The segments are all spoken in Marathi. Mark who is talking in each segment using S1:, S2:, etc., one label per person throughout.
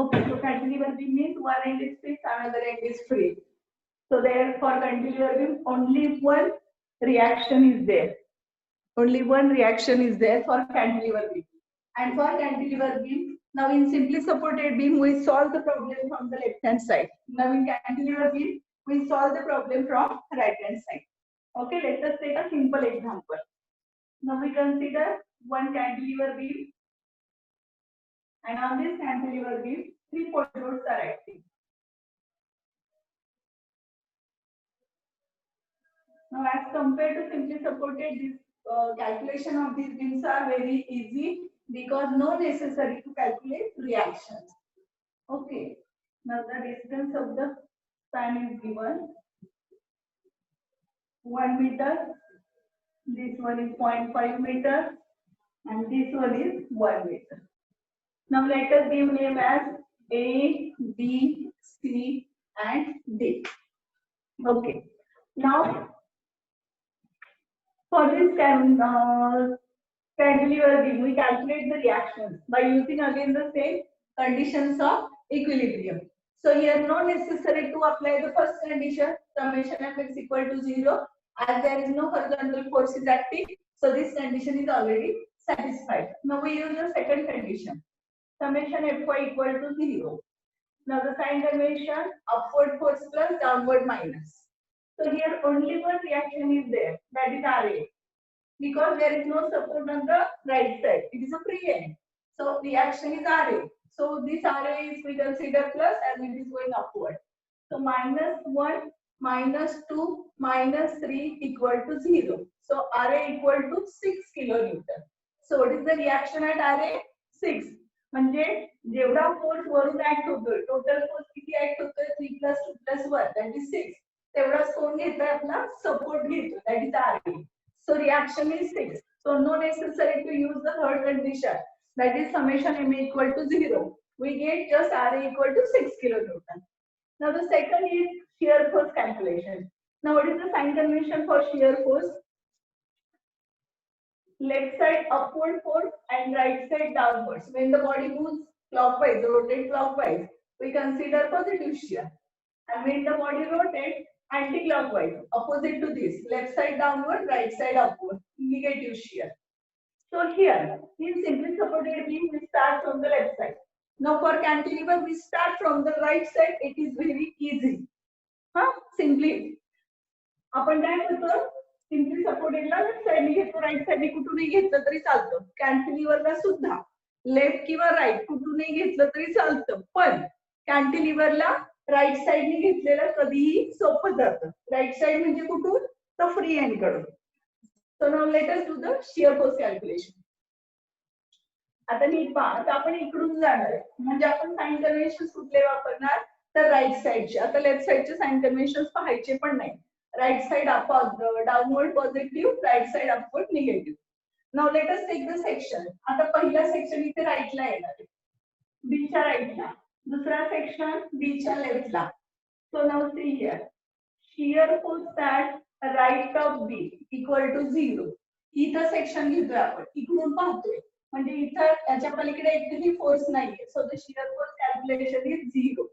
S1: Okay, so cantilever beam means one end is fixed, another end is free. So there for cantilever beam, only one reaction is there. Only one reaction is there for cantilever beam. And for cantilever beam, now in simply supported beam, we solve the problem from the left hand side. Now in cantilever beam, we solve the problem from right hand side. Okay, let us take a simple example. Now we consider one cantilever beam, and on this cantilever beam, 3 point loads are acting. Now as compared to simply supported, this calculation of these beams are very easy because no necessary to calculate reactions. Okay. Now the distance of the span is given 1 meter. This one is 0.5 meter and this one is 1 meter. Now let us give name as A, B, C and D. Okay. Now for this cantilever beam, we calculate the reactions by using again the same conditions of equilibrium. So here no necessary to apply the first condition, summation F is equal to 0, as there is no horizontal force is acting. So this condition is already satisfied. Now we use the second condition, summation Fy equal to 0. Now the sign convention, upward force plus downward minus. So here only one reaction is there, that is Ra. Because there is no support on the right side, it is a free end. So reaction is Ra. So this Ra is we consider plus as it is going upward. So -1, -2, -3 equal to 0. So Ra equal to 6 kilonewton. So what is the reaction at Ra? 6. म्हणजे जेवढा फोर्स वरून ऍक्ट होतोय, टोटल फोर्स किती ऍक्ट होतोय 3 + 2 + 1 that is 6. तेवढाच कोण घेतोय आपला सपोर्ट घेतोय that is Ra. So reaction is 6. So no necessary to use the third condition, that is summation Ma equal to 0. We get just Ra equal to 6 kilonewton. Now the second is shear force calculation. Now what is the sign convention for shear force? Left side upward force and right side downwards. When the body moves clockwise, rotate clockwise, we consider positive shear. And when the body rotates anti-clockwise, opposite to this, left side downward, right side upward, negative shear. So here, in simply supported beam, we start from the left side. Now for cantilever, we start from the right side. It is very easy. Simply. आपण काय करतो? सिम्पली सपोर्टेडला लेफ्ट साइडने घेतो, राइट साइडने कुठूनही घेतलं तरी चालतं. कॅन्टिलिव्हरला सुद्धा लेफ्ट किंवा राइट कुठूनही घेतलं तरी चालतं, पण कॅन्टिलिव्हरला राइट साइडने घेतलेलं कधीही सोपं जातं. राइट साइड म्हणजे कुठून? तर फ्री एंड कडून. So now let us do the shear force calculation. आता नीट पहा, आता आपण इकडून जाणार आहे, म्हणजे आपण साइन कन्व्हेन्शन कुठले वापरणार? तर राइट साइडचे. आता लेफ्ट साइडचे साइन कन्व्हेन्शन पाहायचे पण नाही. Right side downward positive, right side upward negative. Now let us take the section. आता पहिला सेक्शन इथे राईटला येणार आहे, B च्या राईटला. दुसरा सेक्शन B च्या लेफ्टला. So now see here, shear force at right of B equal to 0. इथं सेक्शन घेतोय आपण, इकडून पाहतोय, म्हणजे इथं त्याच्या पलीकडे एकही फोर्स नाहीये. So the shear force calculation is 0.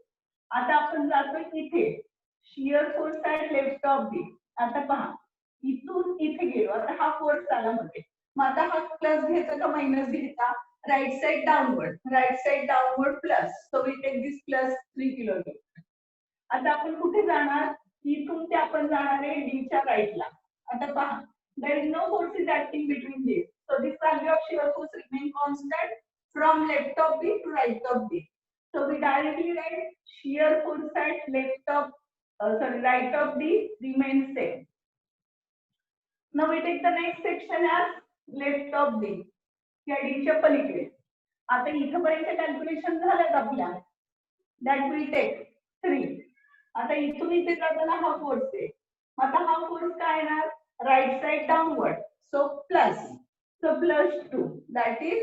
S1: आता आपण जातोय इथे, shear force at left of B. आता पहा, इथून इथे गेलो, आता हा फोर्स आला मध्ये. मग आता हा प्लस घ्यायचा का मायनस घ्यायचा? Right side downward plus. So we take this plus 3 kilonewton. आता आपण कुठे जाणार? इथून ते आपण जाणार आहे डी च्या राईटला. आता पहा, there is no force is acting between these. So this value of shear force remain constant from left of B to right of B. So we directly write shear force at right of D remains same. Now we take the next section as left of D. या D च्या पलीकडे. आता इथपर्यंत कॅल्क्युलेशन झालं आपल्या. That we take 3. आता इथून इथे जाताना हा फोर्स आहे. आता हा फोर्स काय येणार? Right side downward. So plus. So +2. That is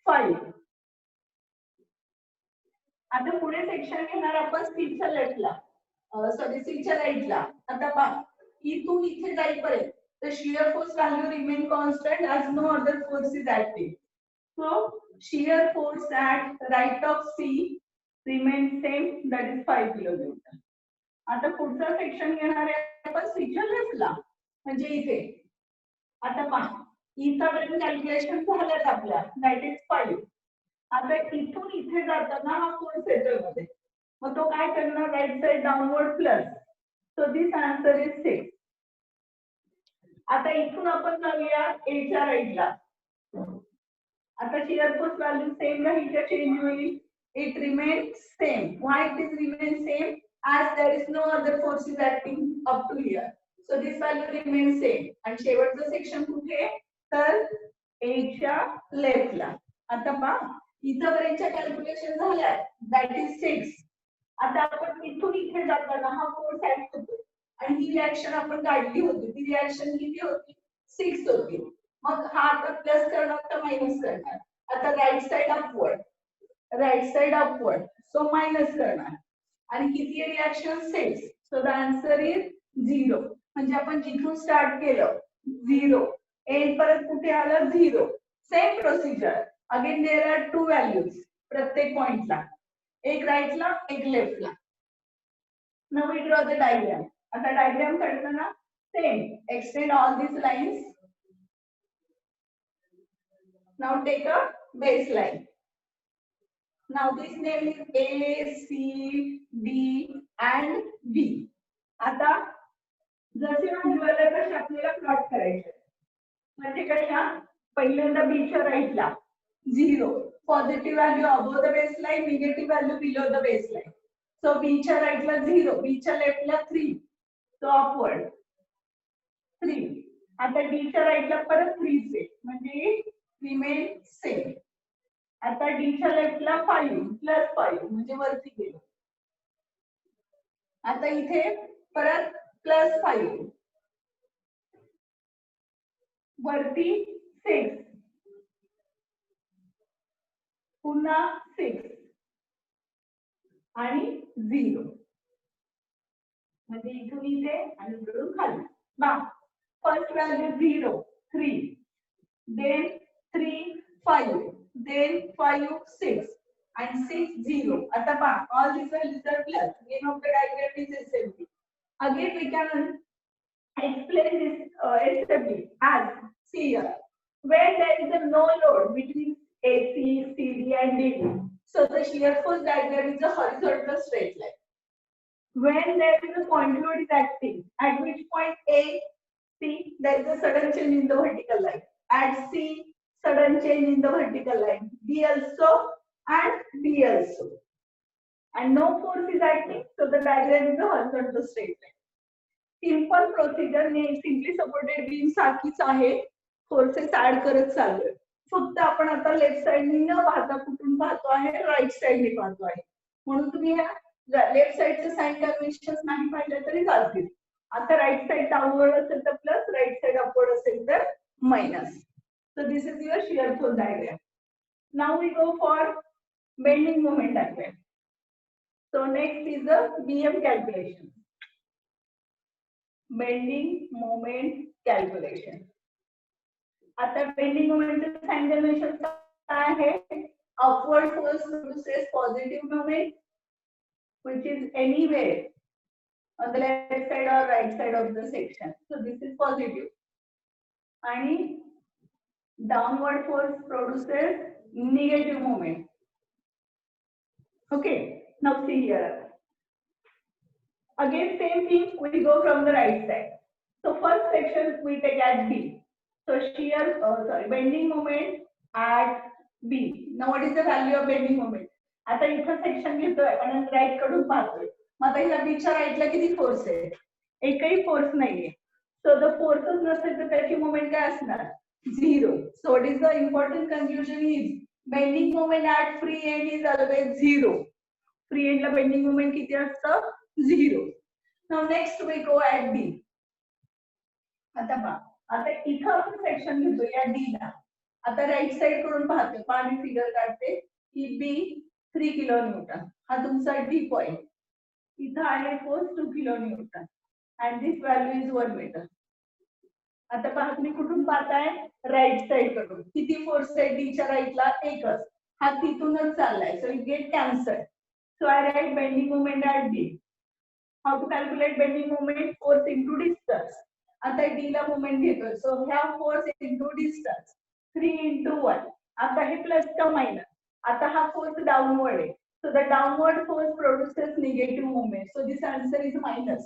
S1: 5. आता पुढे सेक्शन घेणार आपण C च्या लेफ्टला. C च्या राईटला. आता पहा, इथून इथे जाईपर्यंत the shear force value remain constant as no other force is acting. So shear force at right of C remains same, that is 5 kilonewton. आता पुढचा सेक्शन घेणार आहे आपण स्विचर लेफ्टला, म्हणजे इथे. आता पहा, इथं कॅल्क्युलेशन झाल्यात आपल्या, दॅट इज 5. आता इथून इथे जाताना हा फोर्स येतोय मध्ये, मग तो काय करणार, right side downward plus. So this answer is 6. आता इथून आपण जाऊया A च्या राईटला. आता शिअर फोर्स व्हॅल्यू सेम राहील का चेंज होईल? It remains same. Why it is remain same? As there is no other forces acting up to here. So this value remains same. And शेवटचं सेक्शन कुठे? तर A च्या लेफ्टला. आता पहा, इथपर्यंतच्या कॅल्क्युलेशन झाल्या, दॅट इज 6. आता आपण इथून इथे जाताना हा फोर्स ऍक्ट होतो आणि ही रिएक्शन आपण काढली होती. ती रिएक्शन किती होती? 6 होती. मग हा आता प्लस करणार का मायनस करणार? आता right side upward, right side upward, so minus करणार. आणि किती reaction? 6. So the answer is 0. म्हणजे आपण जिथून स्टार्ट केलं 0, एंड परत कुठे आलं? 0. Same procedure. Again there are 2 values प्रत्येक पॉइंटला, एक राईटला एक लेफ्टला. Now we draw the diagram. आता डायग्राम काढताना same, extend all these lines. Now take a baseline. Now this name is A, C, D and B. आता जसे व्हॅल्यू आले तसे आपल्याला प्लॉट करायचे. म्हणजे कशा? पहिल्यांदा B च्या राईटला 0, positive value above the baseline, negative value below the baseline. So B च्या राईटला 0, B च्या लेफ्टला 3, सो अपवर्ड 3. आता D च्या राईटला परत 3 आहे, म्हणजे रिमेन सेम. आता D च्या लेफ्टला 5 प्लस 5 म्हणजे वरती गेलो. आता इथे परत प्लस 5, वरती 6, पुन्हा 6 आणि 0. म्हणजे इथून इथे आणि इकडून खाली. First value 0, 3, then 3, 5, then 5, 6 and 6, 0. आता पहा, all these values are plus. Name of the diagram is assembly. Again we can explain this assembly as, see here, when there is a no load between AC, CD and DD, so the shear force diagram is a horizontal straight line. When there is a point load is acting, at which point A, C, there is a sudden change in the vertical line. At C, sudden change in the vertical line. B also and B also. And no force is acting, so the diagram is a horizontal straight line. Simple procedure ने simply supported beam सारखीच आहे. Forces add करत चाललोय. फक्त आपण आता लेफ्ट साइड न पाहता कुठून पाहतो आहे? राईट साइड ने पाहतो आहे. म्हणून तुम्ही लेफ्ट साइडचे साइन कन्व्हेन्शन्स नाही पाहिले तरी चालतील. आता राईट साइड डाउनवर्ड असेल तर प्लस, राईट साइड अपवर्ड असेल तर minus. So this is your shear force diagram. Now we go for bending moment diagram. So next is the BM calculation. Bending moment calculation. आता bending moment चे sign convention काय आहे? Upward force produces positive moment, which is anywhere on the left side or right side of the section. So this is positive. आणि downward force produces negative moment. Okay, now see here. Again same thing, we go from the right side. So first section we take at B. So shear, bending moment at B. Now what is the value of bending moment? आता इथं सेक्शन घेतोय आणि राईट कडून पाहतोय. मग आता ह्या B च्या राईटला किती फोर्स आहे? एकही फोर्स नाहीये. सो द फोर्सच नसेल तर त्याची मोमेंट काय असणार? 0. So what is the important conclusion is bending moment at free end is always 0. Free end ला bending moment किती असतं? 0. Now next we go at D. आता पहा, आता इथं आपण सेक्शन घेतो या D ला. आता राईट साइड कडून पाहतो, पाणी फिगर काढते की B 3 किलोन्यूटन. हा तुमचा D पॉइंट. इथं आहे force 2 kilonewton and this value is 1 meter. आता पहा तुम्ही कुठून पाहताय? राईट साइड कडून. किती फोर्स आहे D च्या राईटला? एकच. हा तिथूनच चाललाय, so it get cancel. So I write bending moment at D. How to calculate bending moment? Force into distance. आता D ला मोमेंट घेतोय. So ह्या force into distance. 3 into 1. आता हे प्लस का मायनस? आता हा force downward आहे. So the downward force produces negative moment. So this answer is minus.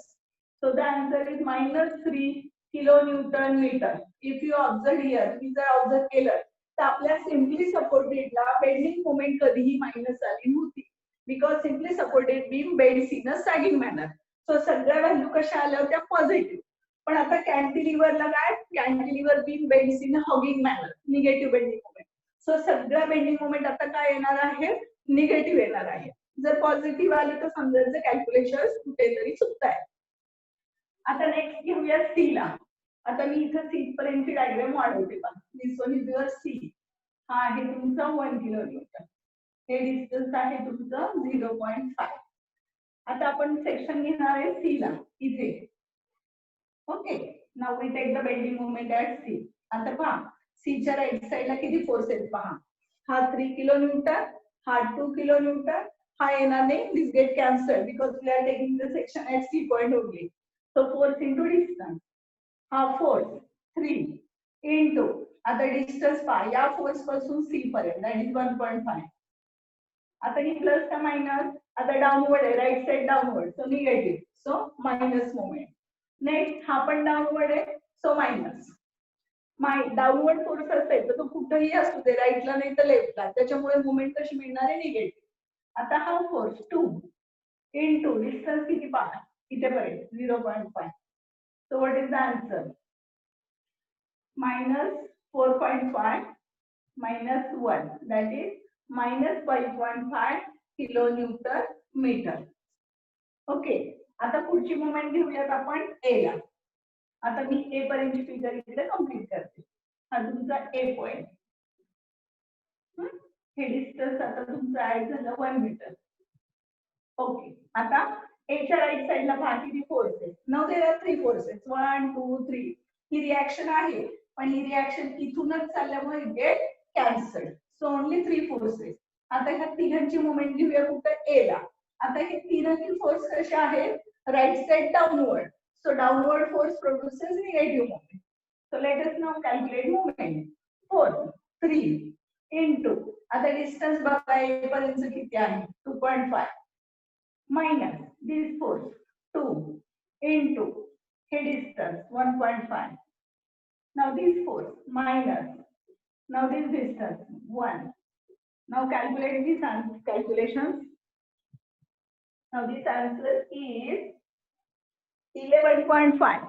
S1: So the answer is minus 3 kilonewton meter. If you observe here, तुम्ही जर ऑब्झर्व केलं तर आपल्या सिम्पली सपोर्टेडला बेंडिंग मोमेंट कधीही मायनस आली नव्हती. Because simply supported beam bends in a sagging manner. So सगळ्या व्हॅल्यू कशा आल्या होत्या पॉझिटिव्ह. पण आता कॅन्टिलिव्हरला काय? Cantilever beam bends in a hogging manner, negative bending moment. So सगळ्या बेंडिंग मोमेंट आता काय येणार आहे? निगेटिव्ह येणार आहे. जर पॉझिटिव्ह आली तर समजायचं कॅल्क्युलेशन कुठेतरी चुकताय. आता नेक्स्ट घेऊया सी ला. आता मी इथं सी पर्यंतची डायग्राम वाढवते पहा. दिस वन इज युअर सी. हा आहे तुमचा 1 किलोमीटर. हे डिस्टन्स आहे तुमचं 0.5. आता आपण सेक्शन घेणार आहे सी ला इथे. Okay, now we take the bending moment at C. आता पहा सी च्या राईट साइडला किती फोर्स आहेत पहा. हा 3 किलोन्यूटन, हा 2 किलोन्यूटन, हा येणार नाही. This get cancel because we are taking the section at C point only. So force into distance. हा फोर्स 3 इंटू आता डिस्टन्स पहा या फोर्स पासून सी पर्यंत दॅट इज 1.5. आता ही प्लस का मायनस? आता डाउनवर्ड आहे, right side downward, so negative, so minus moment. Next हा पण डाउनवर्ड आहे, सो मायनस. डाउनवर्ड फोर्स असेल तर तो कुठेही असू दे, राईटला नाही तर लेफ्टला, त्याच्यामुळे मोमेंट कशी मिळणार आहे? निगेटिव्ह. आता हा फोर्स 2 इंटू डिस्टन्स किती पहा इथेपर्यंत 0.5. So what is the answer? Minus 4.5 minus 1 that is minus 5.5 kilonewton meter. Okay, आता पुढची मोमेंट घेऊयात आपण ए ला. आता मी ए पर्यंतची फिगर इकडे कंप्लीट करते. हा तुमचा ए पॉइंट. हे डिस्टन्स आता तुमचं ऍड झालं 1 मीटर. ओके, आता एच्या राईट साइडला पहा किती फोर्स आहे. Now there are 3 forces 1 2 3. ही रिएक्शन आहे, पण ही रिएक्शन इथूनच चालल्यामुळे get cancel. So only 3 forces. आता ह्या तिघांची मोमेंट घेऊया कुठे? ए ला. आता हे तिन्ही फोर्स कसे आहेत? Right side downward. So downward force produces negative moment. So let us now calculate moment. Force 3 into आता डिस्टन्स बघा ए पर्यंत किती आहे? 2.5 minus this force 2 into हे distance 1.5. Now this force minus now this distance 1. Now calculate this calculations. Now this answer is 11.5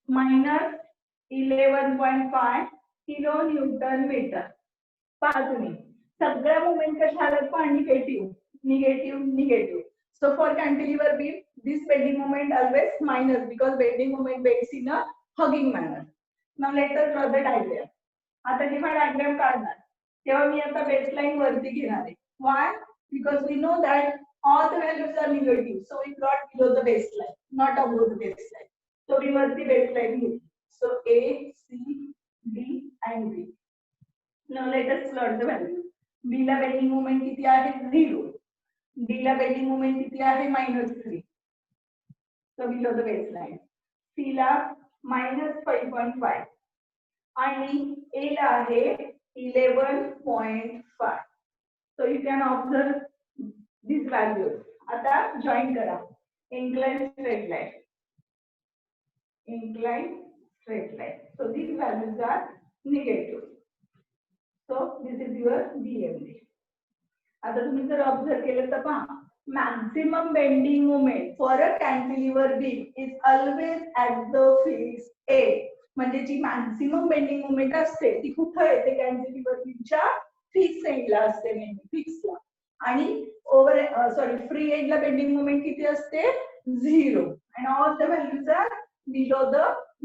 S1: minus 11.5 kilonewton meter. पहा तुम्ही सगळ्या मोमेंट कशा आल्यात पहा? Negative negative negative. So for cantilever beam, this bending moment always minus because bending moment bends in a hugging manner. Now let us draw the diagram. आता जेव्हा diagram काढणार तेव्हा मी आता baseline वरती घेणार आहे. Why? Because we know that all the values are negative, so we plot below the baseline, not above the baseline. So we वरती baseline घेऊ. So A, C, D and B. Now let us plot the value. B ला bending moment किती आहे? 0. D ला बेंडिंग मोमेंट किती आहे? -3. So below the baseline. C ला -5.5 आणि A ला आहे 11.5. So you can observe this values. आता जॉइन करा. Incline straight line, incline straight line. So these values are negative. So this is your BMD. आता तुम्ही जर ऑब्झर्व केलं तर पहा maximum bending moment for a cantilever beam is always at the fix a. म्हणजे जी मॅक्सिमम बेंडिंग मोमेंट असते ती कुठे येते? कॅन्टिलिव्हर बीमच्या फिक्स एंडला असते, नेहमी फिक्सला. आणि फ्री एंडला बेंडिंग मोमेंट किती असते? 0. And all the values are below the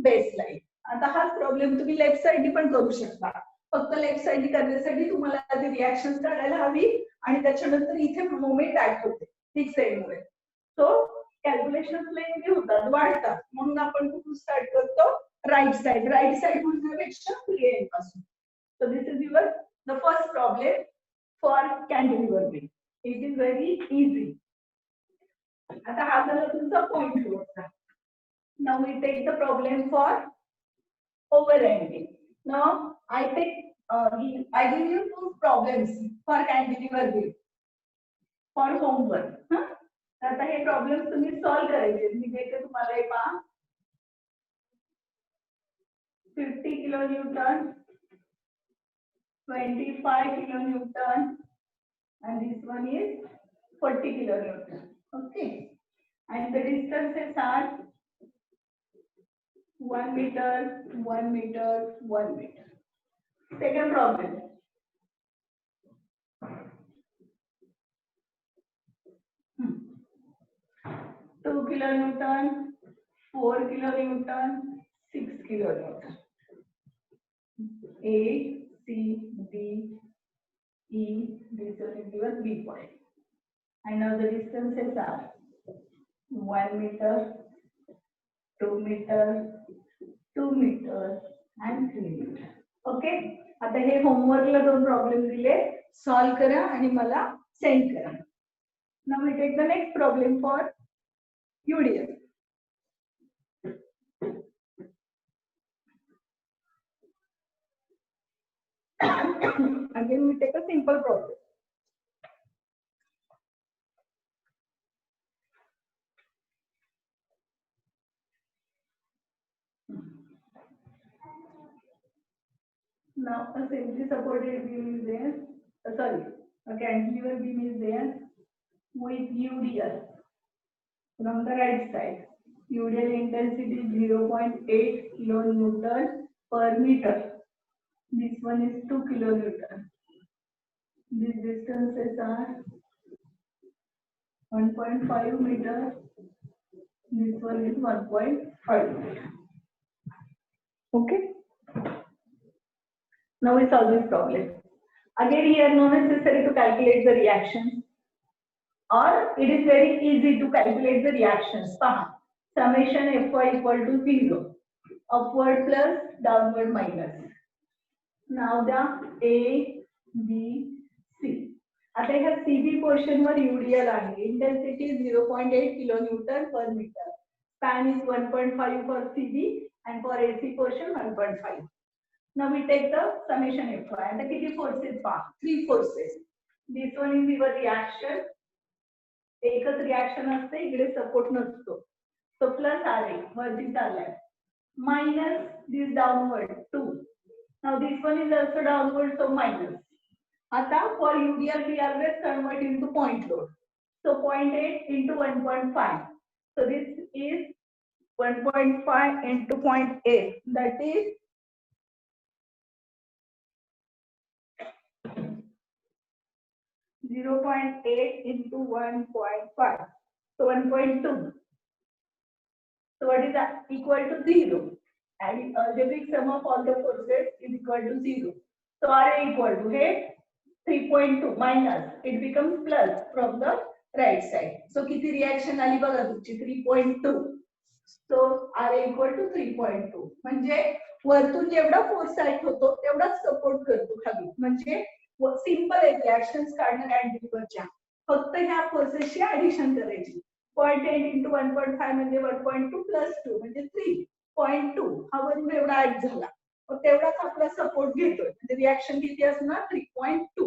S1: baseline. आता हाच प्रॉब्लेम तुम्ही लेफ्ट साइडनी पण करू शकता. फक्त लेफ्ट साइडनी करण्यासाठी तुम्हाला ती रिएक्शन काढायला हवी आणि त्याच्यानंतर इथे मोमेंट ऍड होते फिक्स साइडमुळे. सो कॅल्क्युलेशन लेंथी होतात, वाढतात. म्हणून आपण कुठून स्टार्ट करतो? Right side. राईट साइड म्हणण्यापेक्षा फ्री एंड पासून. So this is your the first problem for cantilever beam. It is very easy. आता हा झाला तुमचा पॉइंट लोडचा. Now we take the problem for overhanging. Now I give you two problems for cantilever beam for homework. आता हे प्रॉब्लेम तुम्ही सॉल्व करायचे. मी देते तुम्हाला हे पहा. 50 kilonewton, 25 kilonewton, and this one is 40 kilonewton. Okay, and the distances are 1 meter, 1 meter, 1 meter. Second problem. Two kilonewton, 4 kilonewton, 6 kilonewton. A, C, D, E, this one is given B point. And now the distances are 1 meter, 2 meter, 2 meter, and 3 meter. Okay. आता हे होमवर्कला दोन प्रॉब्लेम दिले, सॉल्व करा आणि मला सेंड करा. Now we take the next problem for UDS. Again we take a simple problem. Now a simply supported beam is there. Sorry, a cantilever beam is there with UDL from the right side. UDL intensity is 0.8 kilonewton per meter. This one is 2 kilonewton. These distances are 1.5 meter. This one is 1.5 meter. Okay. Now we solve this problem. Again here no necessary to calculate the reactions, or it is very easy to calculate the reactions. Summation Fy equal to 0. Upward plus downward minus. Now the A, B, C. आता ह्या CB portion वर UDL आहे. Intensity is 0.8 kilonewton per meter. Span is 1.5 for CB and for AC portion 1.5. Now we take the summation Fy. And the किती forces पहा? 3 forces. This one is your reaction. एकच रिएक्शन असते, इकडे सपोर्ट नसतो. So plus RA वरती चाललाय. Minus this downward 2. Now this one is also downward, so minus. आता for UDL we always convert into point load. So 0.8 into 1.5. So this is 1.5 into 0.8. That is 0.8 into 1.5. So 1.2. So what is that? Equal to 0. And algebraic sum of all the forces is equal to 0. So RA equal to 3.2 minus. It becomes plus from the right side. So किती reaction आली बघा तुमची 3.2. So RA equal to 3.2. म्हणजे वरतून जेवढा फोर्स ऍक्ट होतो तेवढाच सपोर्ट करतो खाली. म्हणजे सिंपल आहे रिएक्शन्स काढणं कॅन्टिलीव्हरच्या. फक्त ह्या फोर्सेसची ऍडिशन करायची. 0.8 into 1.5 म्हणजे 1.2 plus 2 म्हणजे 3.2. हा वरून एवढा ऍड झाला. मग तेवढाच आपला सपोर्ट घेतोय. म्हणजे रिएक्शन किती असणार? 3.2.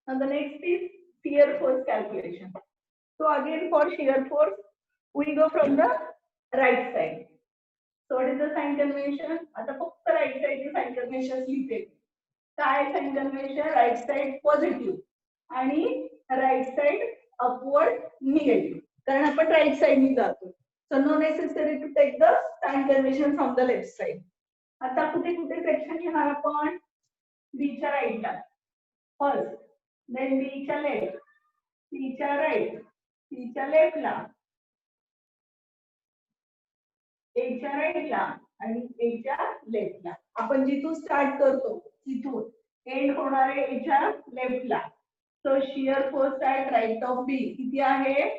S1: Now the next is shear force calculation. So again for shear force we go from the right side. So what is the sign convention? आता फक्त right side ची sign convention लिहिते. काय sign convention? Right side positive आणि right side upward negative. कारण आपण right side नी जातो. So no necessary to take the sign convention from the left side. आता कुठे कुठे सेक्शन घेणार आपण? B च्या right ला first, then B च्या left, C च्या right, C च्या left ला, A च्या right ला आणि A च्या left ला. आपण जिथून स्टार्ट करतो तिथून एंड होणार आहे A च्या लेफ्ट ला. So shear force at right of B किती आहे?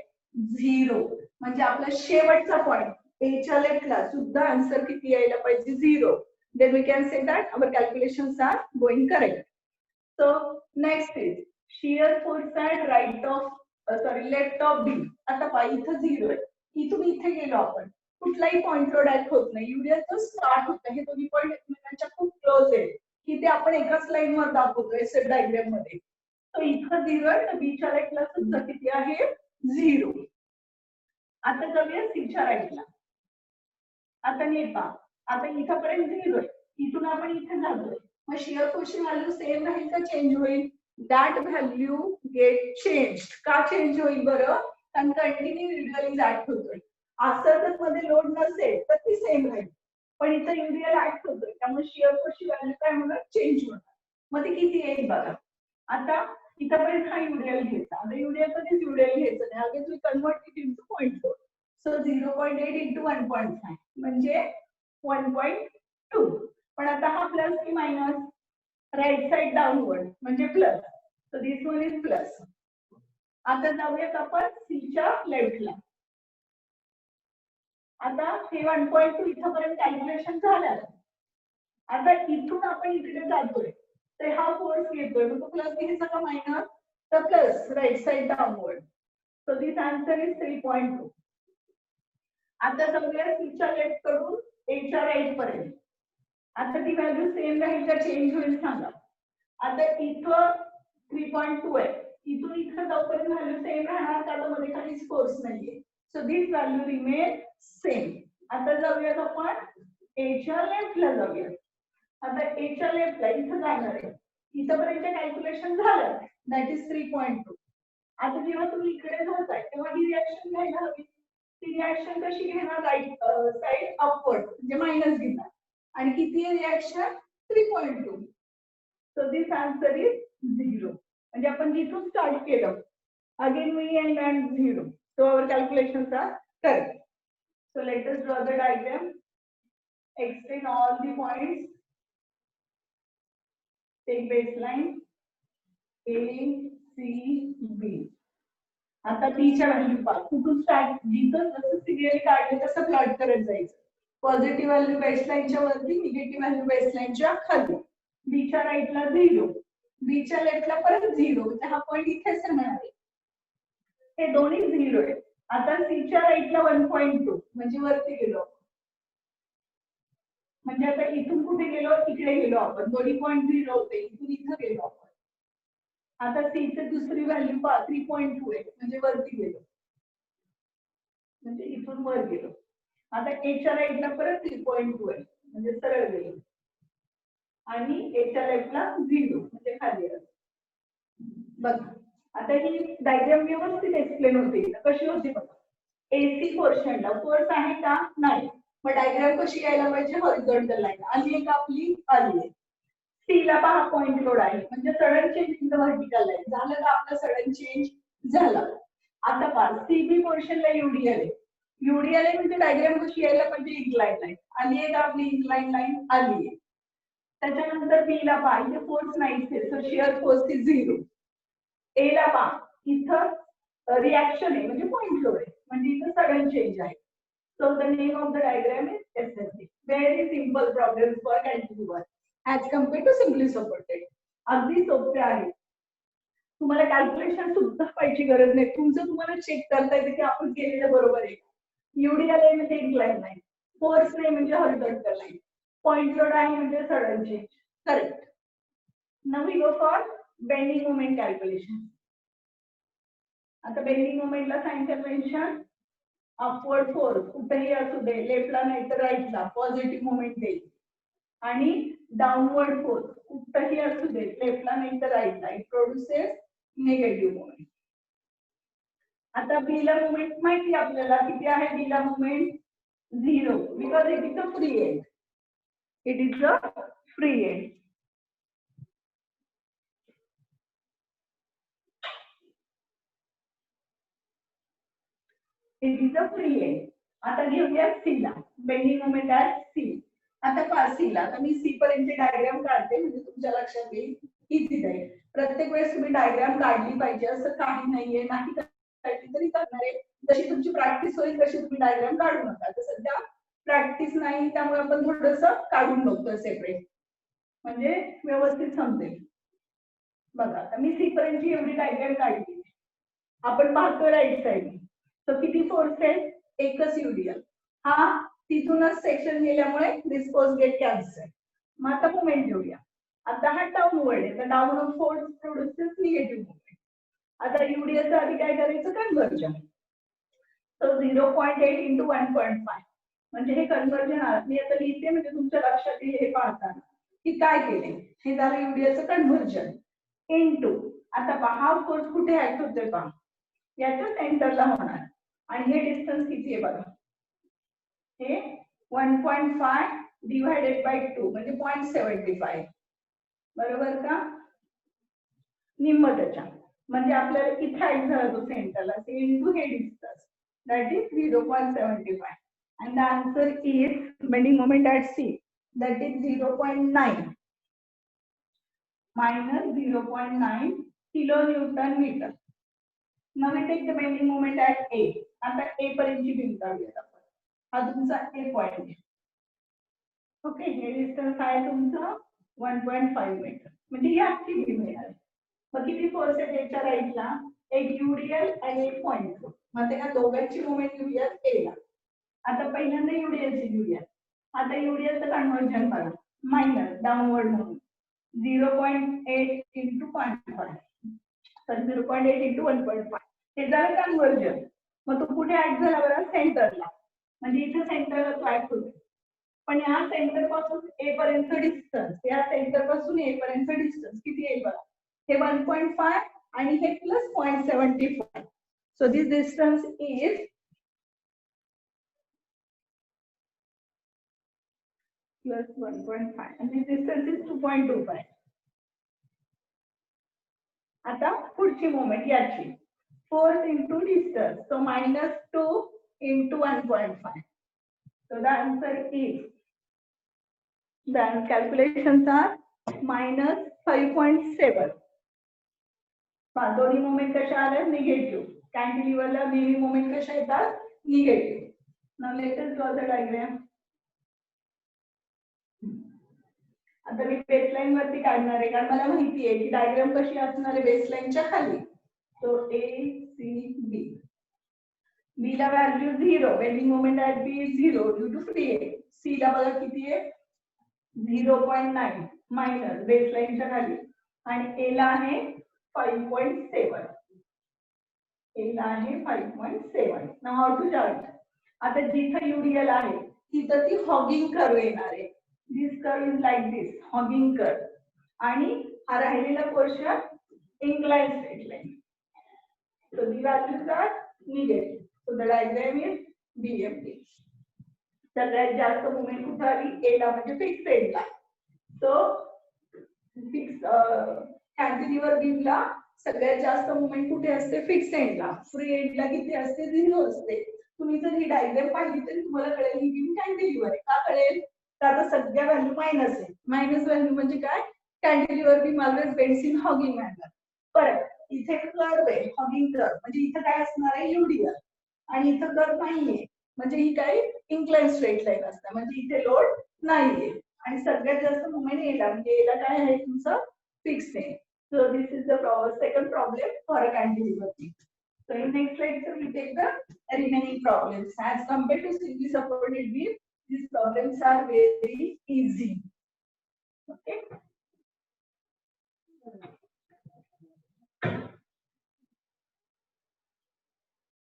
S1: 0. म्हणजे आपला शेवटचा पॉइंट A च्या लेफ्ट ला सुद्धा आन्सर किती यायला पाहिजे? 0. Then we can say that our calculations are going correct. So next is shear force at right of sorry left of B. आता पहा इथं 0 आहे, इथून इथे गेलो आपण, कुठलाही पॉइंट लोड ऍक्ट होत नाही. युरियाचं स्टार्ट होतं, हे दोन्ही पॉइंट एकमेकांच्या खूप क्लोज आहे की ते आपण एकाच लाईन वर दाखवतोय सेट डायग्राम मध्ये. तो इथं 0 आहे, तर बीच्या राईटला सुद्धा किती आहे 0. आता जाऊया सीच्या राईटला. आता नीट पहा, आता इथपर्यंत 0 आहे, इथून आपण इथे जातोय, मग शिअर फोर्सची व्हॅल्यू सेम राहील का चेंज होईल? That value get change. का चेंज होईल बरं? कारण कंटिन्यू युरियल ऍक्ट होतोय. असं मध्ये लोड नसेल तर ती सेम राहील, पण इथं युरियल ऍक्ट होतोय त्यामुळे शिअर फोर्सची व्हॅल्यू काय होणार? चेंज होणार. मग ती किती येईल बघा. आता इथपर्यंत हा युरियल घ्यायचा, आता युरियल कधीच युरियल घ्यायचं नाही, again we convert it into point four. So 0.8 into 1.5 म्हणजे 1.2. पण आता हा प्लस की मायनस? राईट साइड डाऊनवर्ड म्हणजे plus, so this one is plus. आता जाऊयात आपण सीच्या लेफ्टला. आता हे 1.2 इथपर्यंत कॅल्क्युलेशन झालं. आता इथून आपण इकडे जातोय, तर हा फोर्स घेतोय, मग तो प्लस घ्यायचा का मायनस? तर plus, right side downward. So this answer is 3.2. आता जाऊया सीच्या लेफ्ट कडून एच्या राईट पर्यंत. आता ती व्हॅल्यू सेम राहील का चेंज होईल सांगा. आता इथं 3.2 आहे, इथून इथं जाऊपर्यंत व्हॅल्यू सेम राहणार का? मध्ये काहीच फोर्स नाहीये, so this value remain same. आता जाऊयात आपण एच्या लेफ्टला जाऊयात. आता एच्या लेफ्टला इथं जाणार आहे, इथपर्यंत कॅल्क्युलेशन झालं, दॅट इज 3.2. आता जेव्हा तुम्ही इकडे जाताय तेव्हा ही रिॲक्शन घ्यायला हवी. ती रिॲक्शन कशी घेणार? राईट साइड अपवर्ड म्हणजे मायनस घेणार. आणि किती आहे reaction? 3.2. So this answer is 0. म्हणजे आपण जिथून स्टार्ट केलं, again we end and 0. So our calculations are correct. So let us draw the diagram, extend all the points, take baseline A, C, B. आता बीच्या व्हॅल्यू पहा, कुठून स्टार्ट, जिथं जसं सिरियली काढले तसं प्लॉट करत जायचं. पॉझिटिव्ह व्हॅल्यू बेसलाईनच्या वरती, निगेटिव्ह व्हॅल्यू बेसलाईनच्या खाली. बीच्या राईटला 0, बीच्या लेफ्टला परत 0, म्हणजे हा पॉईंट इथेच राहणार आहे. हे दोन्ही 0 आहे. आता सीच्या राईटला 1.2 म्हणजे वरती गेलो, म्हणजे आता इथून कुठे गेलो? इकडे गेलो आपण. दोन्ही पॉईंट 0 होते, इथून इथं गेलो आपण. आता सीची दुसरी व्हॅल्यू पहा, 3.2 आहे म्हणजे वरती गेलो, म्हणजे इथून वर गेलो. आता एच्या राईटला परत 3.2 आहे म्हणजे सरळ गेलो, आणि एच्या लेफ्टला 0 म्हणजे खाली आलो. बघा आता ही डायग्राम व्यवस्थित एक्सप्लेन होते. कशी होती बघा. एसी पोर्शनला फोर्स आहे का? नाही. मग डायग्राम कशी यायला पाहिजे? हॉरिझॉन्टल लाईन आली आहे का आपली? आली आहे. सी ला पहा पॉइंट लोड आहे म्हणजे sudden change in the vertical line. झालं का आपलं सडन चेंज? झालं. आता पहा सीबी पोर्शनला युडीएल आहे. युडीएल आहे म्हणजे डायग्राम कशी यायला पाहिजे? Incline line. आली आहे का आपली इन्क्लाइन लाईन? आली आहे. त्याच्यानंतर बी ला पहा, इथे फोर्स नाहीच, सो शिअर फोर्स इज 0. ए ला पहा, इथं रिॲक्शन आहे म्हणजे पॉइंट लोड आहे म्हणजे इथं सडन चेंज आहे. So the name of the diagram is SSC. Very simple problem for calculus as compare to simply supported. अगदी सोपे आहे. तुम्हाला कॅल्क्युलेशन सुद्धा पाहिजे गरज नाही, तुमचं तुम्हाला चेक करता येते की आपण केलेलं बरोबर आहे. युडीएल आहे म्हणजे इन्क्लाइन लाईन, फोर्स नाही म्हणजे हॉरिझॉन्टल लाईन, पॉइंट लोड आहे म्हणजे sudden change. Correct. Now we go for bending moment calculation. आता बेंडिंग मोमेंटला साइन कन्व्हेन्शन, अपवर्ड फोर्स कुठेही असू दे, लेफ्टला नाही तर राईटला पॉझिटिव्ह मोमेंट देईल, आणि डाऊनवर्ड फोर्स कुठेही असू दे, लेफ्टला नाही तर राईटला, इट प्रोड्युसेस निगेटिव्ह मोमेंट. आता बीला मोमेंट माहिती आपल्याला किती आहे? बीला moment 0 because it is a free end. It is a free end. It is a free end. आता घेऊया सी ला, बेंडिंग मोमेंट ऍट सी. आता पहा सी ला, आता मी सी पर्यंत डायग्राम काढते म्हणजे तुमच्या लक्षात येईल, इझी जाईल. प्रत्येक वेळेस तुम्ही डायग्राम काढली पाहिजे असं काही नाहीये, नाही तरी करणार आहे. जशी तुमची प्रॅक्टिस होईल तशी तुम्ही डायग्राम काढू नका. तर सध्या प्रॅक्टिस नाही त्यामुळे आपण थोडस काढून बघतोय सेपरेट, म्हणजे व्यवस्थित समजेल. बघा आता मी सी पर्यंतची एवढी डायग्राम काढली. आपण पाहतो राईट साइड. तर किती फोर्स आहे? एकच युडिएल. हा तिथूनच सेक्शन गेल्यामुळे दिस फोर्स गेट कॅन्सल. मग आता मोमेंट घेऊया. आता हा डाऊनवर्ड आहे, तर downward force produces negative moment. आता युडिएलचं आधी काय करायचं? कन्व्हर्जन. तर 0.8 इंटू 1.5 म्हणजे हे कन्व्हर्जन आलं. मी आता लिहिते म्हणजे तुमच्या लक्षात येईल हे पाहताना की काय केले. हे झालं युडिएलचं कन्व्हर्जन इंटू. आता पहा हा फोर्स कुठे ऍक्ट होतोय पहा, याच्या सेंटरला होणार. आणि हे डिस्टन्स किती आहे बघा, हे 1.5 डिवायडेड बाय 2 म्हणजे 0.75. बरोबर का? निम्म त्याच्या म्हणजे आपल्याला इथे ऍक्ट झाला तो सेंटरला, इंटू हे distance that is 0.75. and the answer is bending moment at C, that is 0.9 minus 0.9 kilonewton meter. Now we take the bending moment at A. आता A पर्यंतची बीम काढूयात आपण. हा तुमचा A पॉइंट आहे. ओके, हे डिस्टन्स आहे तुमचं 1.5 मीटर म्हणजे ही आजची बीम आहे. मग किती फोर्स आहे त्याच्या राईटला? एक युडिएल आणि एक पॉइंट. मग त्या दोघांची मुवमेंट घेऊया A ला. आता पहिल्यांदा युडिएलची घेऊया. आता युडिएलचं कन्व्हर्जन करा, मायनस डाऊनवर्ड म्हणून 0.8 इंटू 0.5. तर 0.8 इंटू 1.5 हे झालं कन्व्हर्जन. मग तो कुठे ऍक्ट झाला बरं? सेंटरला. म्हणजे इथे सेंटरला तो ऍक्ट होतो. पण या सेंटर पासून ए पर्यंत डिस्टन्स, या सेंटर पासून ए पर्यंत डिस्टन्स किती आहे बघा, हे 1.5 आणि हे plus 0.75. So this distance is plus 1.5 and this distance is 2.25. आता पुढची मोमेंट याची force into distance, so -2 into 1.5. So the answer is, the calculations are -5.7. दोन्ही मोमेंट कशा आल्या? निगेटिव्ह. कॅन्टिलिव्हरला नेहमी मोमेंट कशा येतात? Negative. Now let us draw the diagram. आता मी बेसलाईन वरती काढणार आहे कारण मला माहिती आहे की डायग्राम कशी असणार आहे बेसलाईनच्या खाली. So A C B. B ला value 0, bending moment at B is 0 due to free end. C ला बघा किती आहे? 0.9 मायनस बेसलाईनच्या खाली. आणि A ला आहे 5.7. A ला आहे 5.7. नाउ हाऊ टू जज? आता जिथे युडिएल आहे तिथं ती हॉगिंग कर्व येणार आहे. This curve is like this, hogging curve. आणि हा राहिलेला portion inclined straight line. So the values are negative. So the diagram is BMT. सगळ्यात जास्त मोमेंट कुठे आली? A ला म्हणजे फिक्स एंडला. सो फिक्स कॅन्टिलिव्हर बीमला सगळ्यात जास्त मोमेंट कुठे असते? फिक्स एंडला. फ्री एंडला किती असते? 0 असते. तुम्ही जर ही डायग्राम पाहिली तर तुम्हाला कळेल ही बीम कॅन्टिलिव्हर आहे. का कळेल? तर आता सगळ्या व्हॅल्यू मायनस आहे. मायनस व्हॅल्यू म्हणजे काय? Cantilever beam always bends in hogging manner. परत इथे कर्व आहे, हॉगिंग कर्व म्हणजे इथे काय असणार आहे? युडिएल. आणि इथं कर्व नाहीये म्हणजे ही काय? इन्क्लाइन स्ट्रेट लाईन असते म्हणजे इथे लोड नाहीये. आणि सगळ्यात जास्त मुवमेंट येला म्हणजे याला काय आहे तुमचं? फिक्स आहे. So this is the second problem for a cantilever beam. So in next lecture we take the remaining problems. As compared to simply supported beam, these problems are very easy. Okay.